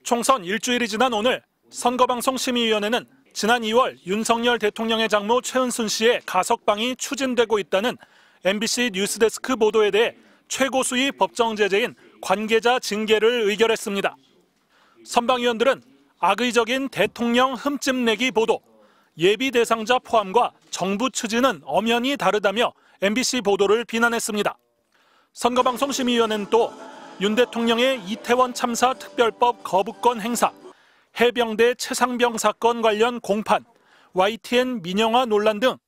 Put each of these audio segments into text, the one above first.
총선 일주일이 지난 오늘 선거방송심의위원회는 지난 2월 윤석열 대통령의 장모 최은순 씨의 가석방이 추진되고 있다는 MBC 뉴스데스크 보도에 대해 최고수위 법정 제재인 관계자 징계를 의결했습니다. 선방위원들은 악의적인 대통령 흠집내기 보도, 예비 대상자 포함과 정부 추진은 엄연히 다르다며 MBC 보도를 비난했습니다. 선거방송심의위원회는 또 윤 대통령의 이태원 참사 특별법 거부권 행사, 해병대 최상병 사건 관련 공판, YTN 민영화 논란 등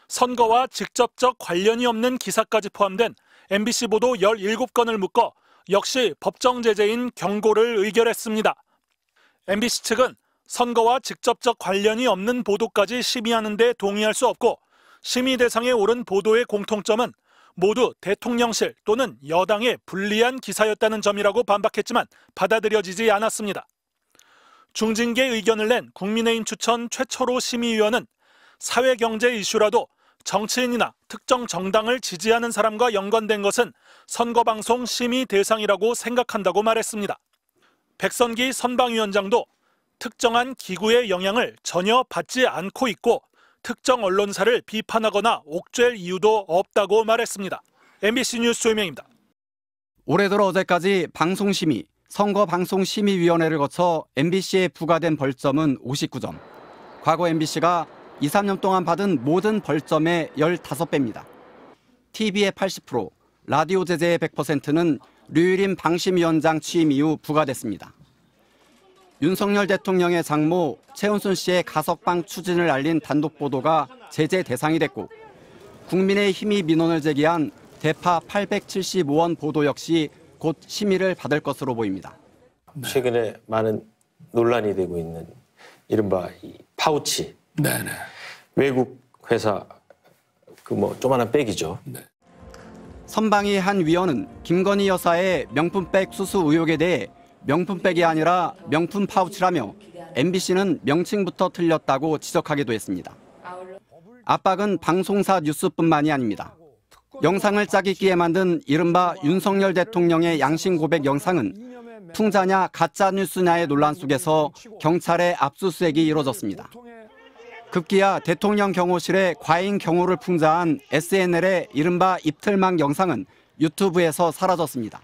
선거와 직접적 관련이 없는 기사까지 포함된 MBC 보도 17건을 묶어 역시 법정 제재인 경고를 의결했습니다. MBC 측은 선거와 직접적 관련이 없는 보도까지 심의하는 데 동의할 수 없고 심의 대상에 오른 보도의 공통점은 모두 대통령실 또는 여당에 불리한 기사였다는 점이라고 반박했지만 받아들여지지 않았습니다. 중징계 의견을 낸 국민의힘 추천 최철호 심의위원은 사회경제 이슈라도 정치인이나 특정 정당을 지지하는 사람과 연관된 것은 선거방송 심의 대상이라고 생각한다고 말했습니다. 백선기 선방위원장도 특정한 기구의 영향을 전혀 받지 않고 있고 특정 언론사를 비판하거나 옥죄일 이유도 없다고 말했습니다. MBC 뉴스 조현명입니다. 올해 들어 어제까지 방송심의, 선거방송심의위원회를 거쳐 MBC에 부과된 벌점은 59점. 과거 MBC가 2, 3년 동안 받은 모든 벌점의 15배입니다. TV의 80%, 라디오 제재의 100%는 류일임 방심위원장 취임 이후 부과됐습니다. 윤석열 대통령의 장모 최은순 씨의 가석방 추진을 알린 단독 보도가 제재 대상이 됐고 국민의힘이 민원을 제기한 대파 875원 보도 역시 곧 심의를 받을 것으로 보입니다. 최근에 많은 논란이 되고 있는 이른바 이 파우치. 네네. 외국 회사 조만한 백이죠. 네. 선방위 한 위원은 김건희 여사의 명품백 수수 의혹에 대해 명품백이 아니라 명품 파우치라며 MBC는 명칭부터 틀렸다고 지적하기도 했습니다. 압박은 방송사 뉴스뿐만이 아닙니다. 영상을 짜깁기에 만든 이른바 윤석열 대통령의 양심 고백 영상은 풍자냐 가짜 뉴스냐의 논란 속에서 경찰의 압수수색이 이뤄졌습니다. 급기야 대통령 경호실의 과잉 경호를 풍자한 SNL의 이른바 입틀막 영상은 유튜브에서 사라졌습니다.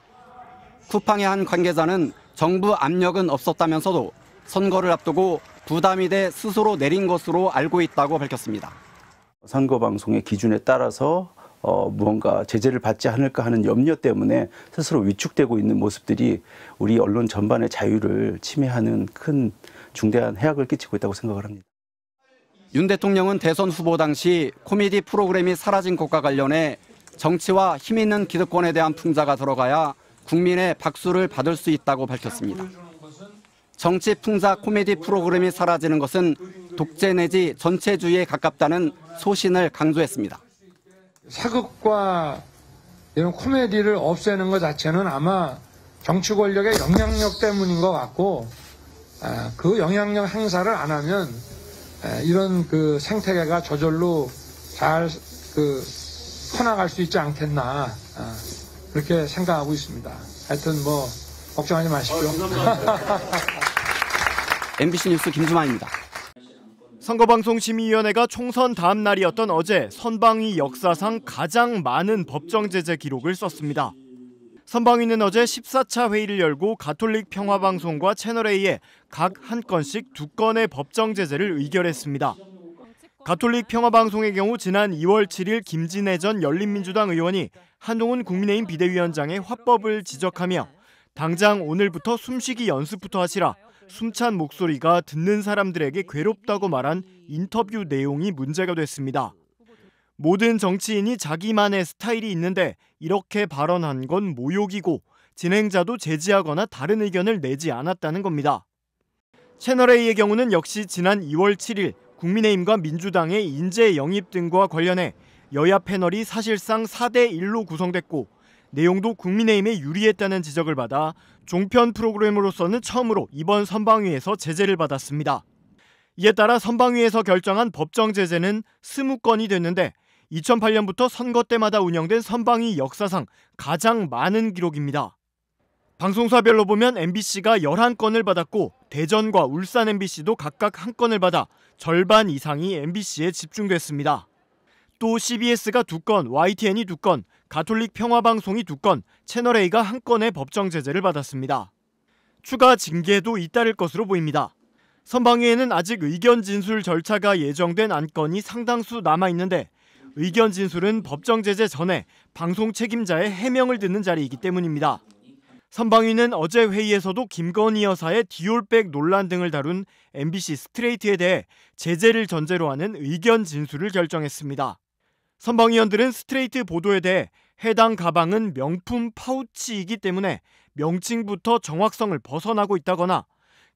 쿠팡의 한 관계자는 정부 압력은 없었다면서도 선거를 앞두고 부담이 돼 스스로 내린 것으로 알고 있다고 밝혔습니다. 선거방송의 기준에 따라서 무언가 제재를 받지 않을까 하는 염려 때문에 스스로 위축되고 있는 모습들이 우리 언론 전반의 자유를 침해하는 큰 중대한 해악을 끼치고 있다고 생각을 합니다. 윤 대통령은 대선 후보 당시 코미디 프로그램이 사라진 것과 관련해 정치와 힘 있는 기득권에 대한 풍자가 들어가야 국민의 박수를 받을 수 있다고 밝혔습니다. 정치 풍자 코미디 프로그램이 사라지는 것은 독재 내지 전체주의에 가깝다는 소신을 강조했습니다. 사극과 이런 코미디를 없애는 것 자체는 아마 정치 권력의 영향력 때문인 것 같고 그 영향력 행사를 안 하면 이런 그 생태계가 저절로 잘 퍼나갈 수 있지 않겠나 그렇게 생각하고 있습니다. 하여튼 걱정하지 마십시오. MBC 뉴스 김주만입니다. 선거방송심의위원회가 총선 다음 날이었던 어제 선방위 역사상 가장 많은 법정 제재 기록을 썼습니다. 선방위는 어제 14차 회의를 열고 가톨릭 평화방송과 채널A에 각 한 건씩 2건의 법정 제재를 의결했습니다. 가톨릭 평화방송의 경우 지난 2월 7일 김진애 전 열린민주당 의원이 한동훈 국민의힘 비대위원장의 화법을 지적하며 당장 오늘부터 숨쉬기 연습부터 하시라, 숨찬 목소리가 듣는 사람들에게 괴롭다고 말한 인터뷰 내용이 문제가 됐습니다. 모든 정치인이 자기만의 스타일이 있는데 이렇게 발언한 건 모욕이고 진행자도 제지하거나 다른 의견을 내지 않았다는 겁니다. 채널A의 경우는 역시 지난 2월 7일 국민의힘과 민주당의 인재 영입 등과 관련해 여야 패널이 사실상 4대1로 구성됐고 내용도 국민의힘에 유리했다는 지적을 받아 종편 프로그램으로서는 처음으로 이번 선방위에서 제재를 받았습니다. 이에 따라 선방위에서 결정한 법정 제재는 20건이 됐는데 2008년부터 선거 때마다 운영된 선방위 역사상 가장 많은 기록입니다. 방송사별로 보면 MBC가 11건을 받았고 대전과 울산 MBC도 각각 1건을 받아 절반 이상이 MBC에 집중됐습니다. 또 CBS가 2건, YTN이 2건, 가톨릭 평화방송이 2건, 채널A가 1건의 법정 제재를 받았습니다. 추가 징계도 잇따를 것으로 보입니다. 선방위에는 아직 의견 진술 절차가 예정된 안건이 상당수 남아있는데 의견 진술은 법정 제재 전에 방송 책임자의 해명을 듣는 자리이기 때문입니다. 선방위는 어제 회의에서도 김건희 여사의 디올백 논란 등을 다룬 MBC 스트레이트에 대해 제재를 전제로 하는 의견 진술을 결정했습니다. 선방위원들은 스트레이트 보도에 대해 해당 가방은 명품 파우치이기 때문에 명칭부터 정확성을 벗어나고 있다거나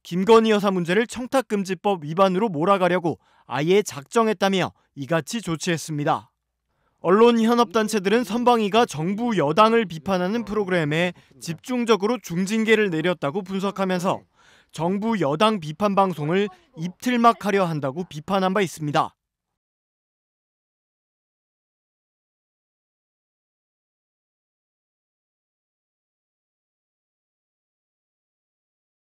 김건희 여사 문제를 청탁금지법 위반으로 몰아가려고 아예 작정했다며 이같이 조치했습니다. 언론 현업단체들은 선방위가 정부 여당을 비판하는 프로그램에 집중적으로 중징계를 내렸다고 분석하면서 정부 여당 비판 방송을 입틀막하려 한다고 비판한 바 있습니다.